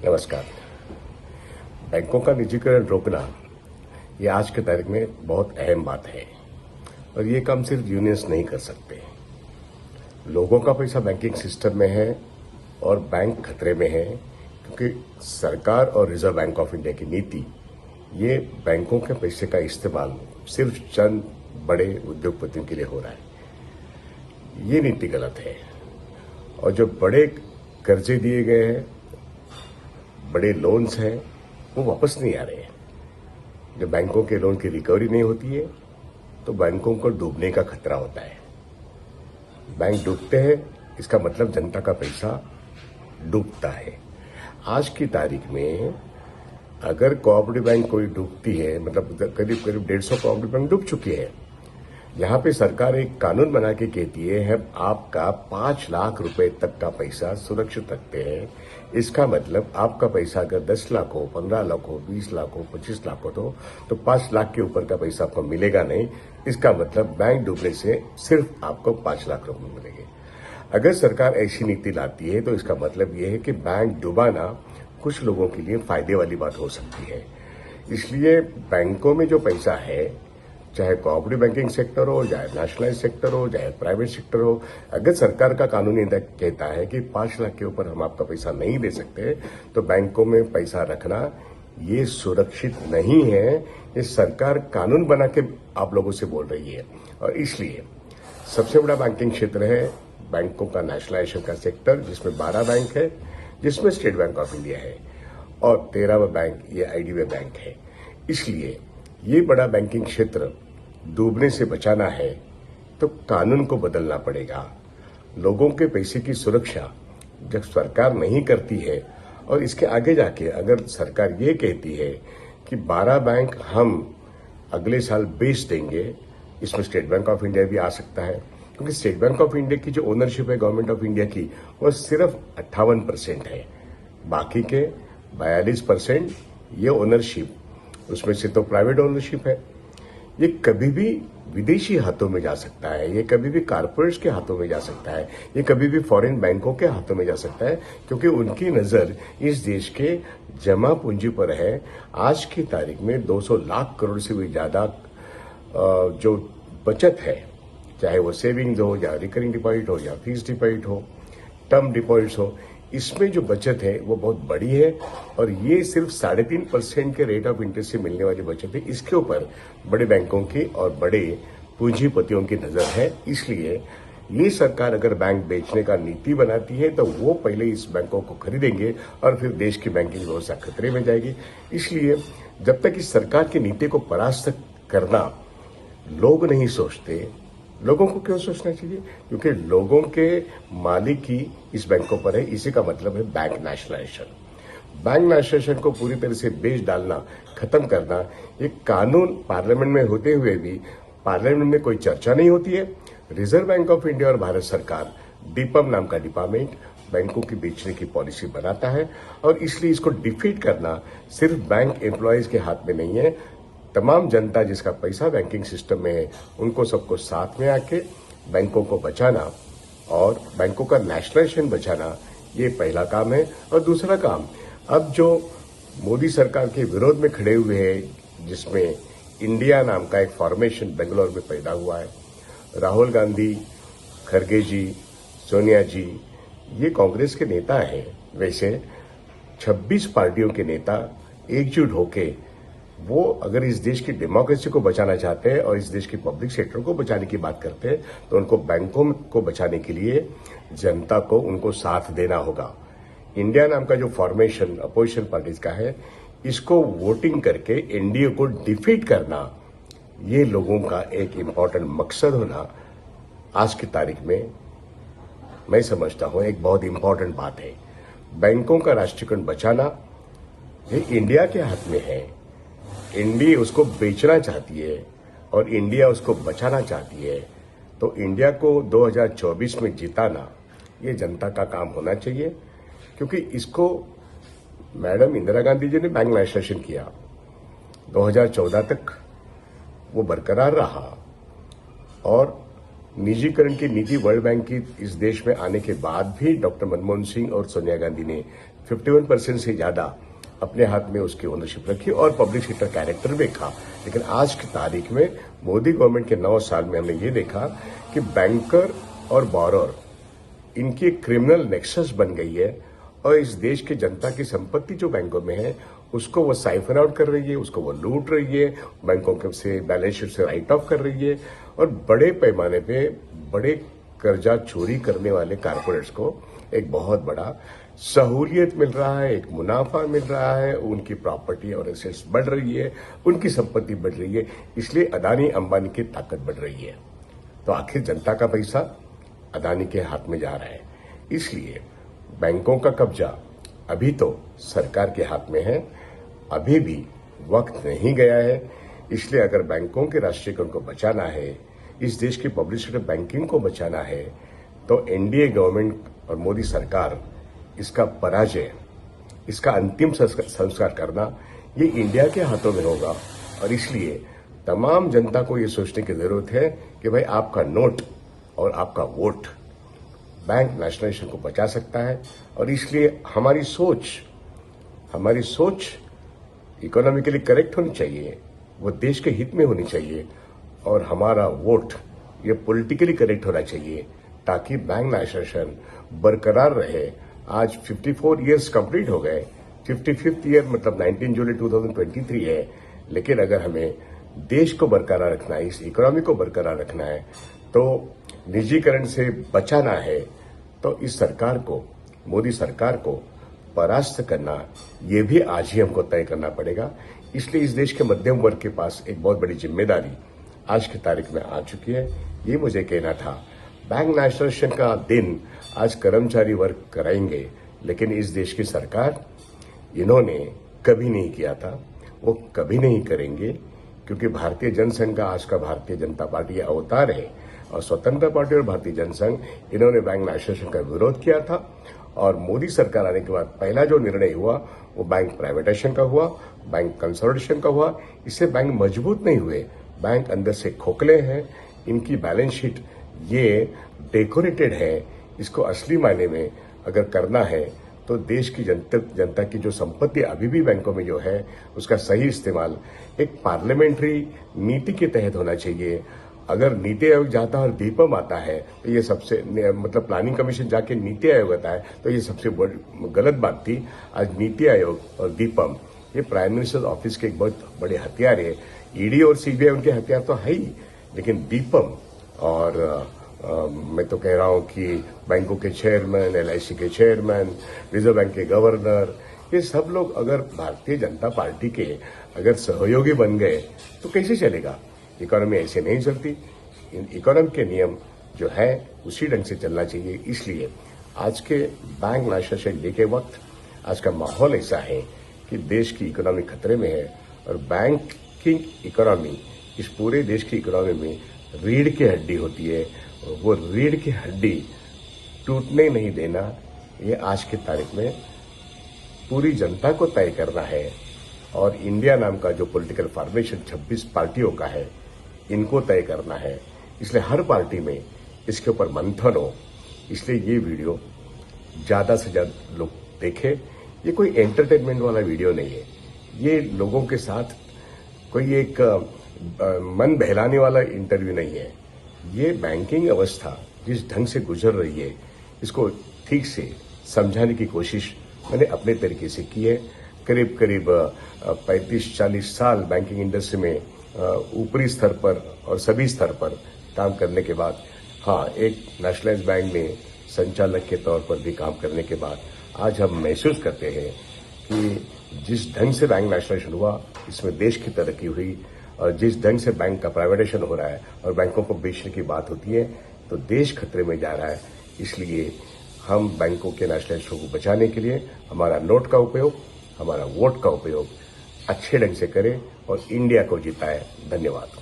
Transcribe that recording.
नमस्कार। बैंकों का निजीकरण रोकना ये आज के तारीख में बहुत अहम बात है और ये काम सिर्फ यूनियंस नहीं कर सकते। लोगों का पैसा बैंकिंग सिस्टम में है और बैंक खतरे में है क्योंकि सरकार और रिजर्व बैंक ऑफ इंडिया की नीति ये बैंकों के पैसे का इस्तेमाल सिर्फ चंद बड़े उद्योगपतियों के लिए हो रहा है। ये नीति गलत है और जो बड़े कर्जे दिए गए हैं, बड़े लोन्स हैं, वो वापस नहीं आ रहे हैं। जब बैंकों के लोन की रिकवरी नहीं होती है तो बैंकों को डूबने का खतरा होता है। बैंक डूबते हैं, इसका मतलब जनता का पैसा डूबता है। आज की तारीख में अगर कोऑपरेटिव बैंक कोई डूबती है, मतलब करीब करीब 150 कोऑपरेटिव बैंक डूब चुकी है। यहाँ पे सरकार एक कानून बना के कहती है हम आपका 5 लाख रुपए तक का पैसा सुरक्षित रखते हैं। इसका मतलब आपका पैसा अगर 10 लाख हो, 15 लाख हो, 20 लाख हो, 25 लाख हो तो 5 लाख के ऊपर का पैसा आपको मिलेगा नहीं। इसका मतलब बैंक डूबने से सिर्फ आपको 5 लाख रुपए मिलेंगे। अगर सरकार ऐसी नीति लाती है तो इसका मतलब यह है कि बैंक डुबाना कुछ लोगों के लिए फायदे वाली बात हो सकती है। इसलिए बैंकों में जो पैसा है, चाहे कोऑपरेटिव बैंकिंग सेक्टर हो, चाहे नेशनलाइज सेक्टर हो, चाहे प्राइवेट सेक्टर हो, अगर सरकार का कानूनी कहता है कि 5 लाख के ऊपर हम आपका पैसा नहीं दे सकते तो बैंकों में पैसा रखना ये सुरक्षित नहीं है। ये सरकार कानून बना के आप लोगों से बोल रही है और इसलिए सबसे बड़ा बैंकिंग क्षेत्र है बैंकों का नेशनलाइजेशन का सेक्टर, जिसमें 12 बैंक है, जिसमें स्टेट बैंक ऑफ इंडिया है और 13वां बैंक ये आईडीबीआई बैंक है। इसलिए ये बड़ा बैंकिंग क्षेत्र डूबने से बचाना है तो कानून को बदलना पड़ेगा। लोगों के पैसे की सुरक्षा जब सरकार नहीं करती है और इसके आगे जाके अगर सरकार ये कहती है कि 12 बैंक हम अगले साल बेच देंगे, इसमें स्टेट बैंक ऑफ इंडिया भी आ सकता है क्योंकि स्टेट बैंक ऑफ इंडिया की जो ओनरशिप है गवर्नमेंट ऑफ इंडिया की वो सिर्फ 58% है। बाकी के 42% ये ओनरशिप, उसमें से तो प्राइवेट ओनरशिप है। ये कभी भी विदेशी हाथों में जा सकता है, ये कभी भी कारपोरेट्स के हाथों में जा सकता है, ये कभी भी फॉरेन बैंकों के हाथों में जा सकता है क्योंकि उनकी नजर इस देश के जमा पूंजी पर है। आज की तारीख में 200 लाख करोड़ से भी ज्यादा जो बचत है, चाहे वो सेविंग्स हो या रिकरिंग डिपॉजिट हो या फिक्स्ड डिपॉजिट हो, टर्म डिपॉजिट्स हो, इसमें जो बचत है वो बहुत बड़ी है और ये सिर्फ 3.5% के रेट ऑफ इंटरेस्ट से मिलने वाली बचत है। इसके ऊपर बड़े बैंकों की और बड़े पूंजीपतियों की नजर है। इसलिए ये सरकार अगर बैंक बेचने का नीति बनाती है तो वो पहले इस बैंकों को खरीदेंगे और फिर देश की बैंकिंग व्यवस्था खतरे में जाएगी। इसलिए जब तक इस सरकार की नीति को परास्त करना लोग नहीं सोचते, लोगों को क्यों सोचना चाहिए? क्योंकि लोगों के मालिक ही इस बैंकों पर है। इसी का मतलब है बैंक नेशनलाइजेशन। बैंक नेशनलाइजेशन को पूरी तरह से बेच डालना, खत्म करना, ये कानून पार्लियामेंट में होते हुए भी पार्लियामेंट में कोई चर्चा नहीं होती है। रिजर्व बैंक ऑफ इंडिया और भारत सरकार डीपम नाम का डिपार्टमेंट बैंकों की बेचने की पॉलिसी बनाता है और इसलिए इसको डिफीट करना सिर्फ बैंक एम्प्लॉयज के हाथ में नहीं है। तमाम जनता जिसका पैसा बैंकिंग सिस्टम में है उनको सबको साथ में आके बैंकों को बचाना और बैंकों का नेशनलाइजेशन बचाना, ये पहला काम है। और दूसरा काम, अब जो मोदी सरकार के विरोध में खड़े हुए हैं, जिसमें इंडिया नाम का एक फॉर्मेशन बेंगलोर में पैदा हुआ है, राहुल गांधी, खड़गे जी, सोनिया जी, ये कांग्रेस के नेता हैं। वैसे 26 पार्टियों के नेता एकजुट होके वो अगर इस देश की डेमोक्रेसी को बचाना चाहते हैं और इस देश की पब्लिक सेक्टर को बचाने की बात करते हैं तो उनको बैंकों को बचाने के लिए जनता को उनको साथ देना होगा। इंडिया नाम का जो फॉर्मेशन अपोजिशन पार्टीज का है, इसको वोटिंग करके एनडीए को डिफीट करना, ये लोगों का एक इम्पॉर्टेंट मकसद होना आज की तारीख में मैं समझता हूं एक बहुत इंपॉर्टेंट बात है। बैंकों का राष्ट्रीयकरण बचाना ये इंडिया के हाथ में है। इंडिया उसको बेचना चाहती है और इंडिया उसको बचाना चाहती है, तो इंडिया को 2024 में जिताना ये जनता का काम होना चाहिए क्योंकि इसको मैडम इंदिरा गांधी जी ने बैंक नेशनलाइजेशन किया, 2014 तक वो बरकरार रहा और निजीकरण की नीति वर्ल्ड बैंक की इस देश में आने के बाद भी डॉक्टर मनमोहन सिंह और सोनिया गांधी ने 51% से ज्यादा अपने हाथ में उसकी ओनरशिप रखी और पब्लिक सेक्टर कैरेक्टर भी देखा। लेकिन आज की तारीख में मोदी गवर्नमेंट के 9 साल में हमने ये देखा कि बैंकर और बोरोर इनकी एक क्रिमिनल नेक्सस बन गई है और इस देश की जनता की संपत्ति जो बैंकों में है उसको वो साइफर आउट कर रही है, उसको वो लूट रही है, बैंकों के से बैलेंस शीट से राइट ऑफ कर रही है और बड़े पैमाने पे बड़े कर्जा चोरी करने वाले कारपोरेट्स को एक बहुत बड़ा सहूलियत मिल रहा है, एक मुनाफा मिल रहा है, उनकी प्रॉपर्टी और एसेट्स बढ़ रही है, उनकी संपत्ति बढ़ रही है, इसलिए अदानी अंबानी की ताकत बढ़ रही है। तो आखिर जनता का पैसा अदानी के हाथ में जा रहा है। इसलिए बैंकों का कब्जा अभी तो सरकार के हाथ में है, अभी भी वक्त नहीं गया है। इसलिए अगर बैंकों के राष्ट्रीयकरण को बचाना है, इस देश की पब्लिक सेक्टर बैंकिंग को बचाना है, तो एनडीए गवर्नमेंट और मोदी सरकार इसका पराजय, इसका अंतिम संस्कार करना ये इंडिया के हाथों में होगा। और इसलिए तमाम जनता को ये सोचने की जरूरत है कि भाई आपका नोट और आपका वोट बैंक नेशनलाइजेशन को बचा सकता है। और इसलिए हमारी सोच इकोनॉमिकली करेक्ट होनी चाहिए, वो देश के हित में होनी चाहिए और हमारा वोट ये पॉलिटिकली करेक्ट होना चाहिए ताकि बैंक नेशनलाइजेशन बरकरार रहे। आज 54 इयर्स कंप्लीट हो गए, 55th ईयर मतलब 19 जुलाई 2023 है। लेकिन अगर हमें देश को बरकरार रखना है, इस इकोनॉमी को बरकरार रखना है, तो निजीकरण से बचाना है, तो इस सरकार को, मोदी सरकार को परास्त करना, ये भी आज ही हमको तय करना पड़ेगा। इसलिए इस देश के मध्यम वर्ग के पास एक बहुत बड़ी जिम्मेदारी आज की तारीख में आ चुकी है। ये मुझे कहना था। बैंक नेशनलाइजेशन का दिन आज कर्मचारी वर्ग कराएंगे, लेकिन इस देश की सरकार इन्होंने कभी नहीं किया था, वो कभी नहीं करेंगे, क्योंकि भारतीय जनसंघ का आज का भारतीय जनता पार्टी अवतार है और स्वतंत्र पार्टी और भारतीय जनसंघ इन्होंने बैंक नेशनलाइजेशन का विरोध किया था। और मोदी सरकार आने के बाद पहला जो निर्णय हुआ वो बैंक प्राइवेटाइजेशन का हुआ, बैंक कंसोलिडेशन का हुआ। इससे बैंक मजबूत नहीं हुए, बैंक अंदर से खोखले हैं, इनकी बैलेंस शीट ये डेकोरेटेड है। इसको असली मायने में अगर करना है तो देश की जनता की जो संपत्ति अभी भी बैंकों में जो है उसका सही इस्तेमाल एक पार्लियामेंट्री नीति के तहत होना चाहिए। अगर नीति आयोग जाता है और दीपम आता है तो ये सबसे मतलब प्लानिंग कमीशन जाके नीति आयोग आता है तो ये सबसे गलत बात थी। आज नीति आयोग और दीपम ये प्राइम मिनिस्टर ऑफिस के एक बहुत बड़े हथियार है। ईडी और सीबीआई उनके हथियार तो है ही, लेकिन दीपम और मैं तो कह रहा हूं कि बैंकों के चेयरमैन, एलआईसी के चेयरमैन, रिजर्व बैंक के गवर्नर, ये सब लोग अगर भारतीय जनता पार्टी के अगर सहयोगी बन गए तो कैसे चलेगा? इकोनॉमी ऐसे नहीं चलती। इकोनॉमी के नियम जो है उसी ढंग से चलना चाहिए। इसलिए आज के बैंक नेशनलाइजेशन डे के वक्त आज का माहौल ऐसा है कि देश की इकोनॉमी खतरे में है और बैंकिंग इकोनॉमी इस पूरे देश की इकोनॉमी में रीढ़ की हड्डी होती है। वो रीढ़ की हड्डी टूटने नहीं देना, ये आज की तारीख में पूरी जनता को तय करना है। और इंडिया नाम का जो पॉलिटिकल फॉर्मेशन 26 पार्टियों का है, इनको तय करना है। इसलिए हर पार्टी में इसके ऊपर मंथन हो। इसलिए ये वीडियो ज्यादा से ज्यादा लोग देखें। ये कोई एंटरटेनमेंट वाला वीडियो नहीं है, ये लोगों के साथ कोई एक मन बहलाने वाला इंटरव्यू नहीं है। ये बैंकिंग अवस्था जिस ढंग से गुजर रही है, इसको ठीक से समझाने की कोशिश मैंने अपने तरीके से की है। करीब 35-40 साल बैंकिंग इंडस्ट्री में ऊपरी स्तर पर और सभी स्तर पर काम करने के बाद, हाँ, एक नेशनलाइज्ड बैंक में संचालक के तौर पर भी काम करने के बाद आज हम महसूस करते हैं कि जिस ढंग से बैंक नेशनलाइजेशन हुआ, इसमें देश की तरक्की हुई। और जिस ढंग से बैंक का प्राइवेटाइजेशन हो रहा है और बैंकों को बेचने की बात होती है, तो देश खतरे में जा रहा है। इसलिए हम बैंकों के नेशनलाइजेशन को बचाने के लिए हमारा नोट का उपयोग, हमारा वोट का उपयोग अच्छे ढंग से करें और इंडिया को जिताएं। धन्यवाद।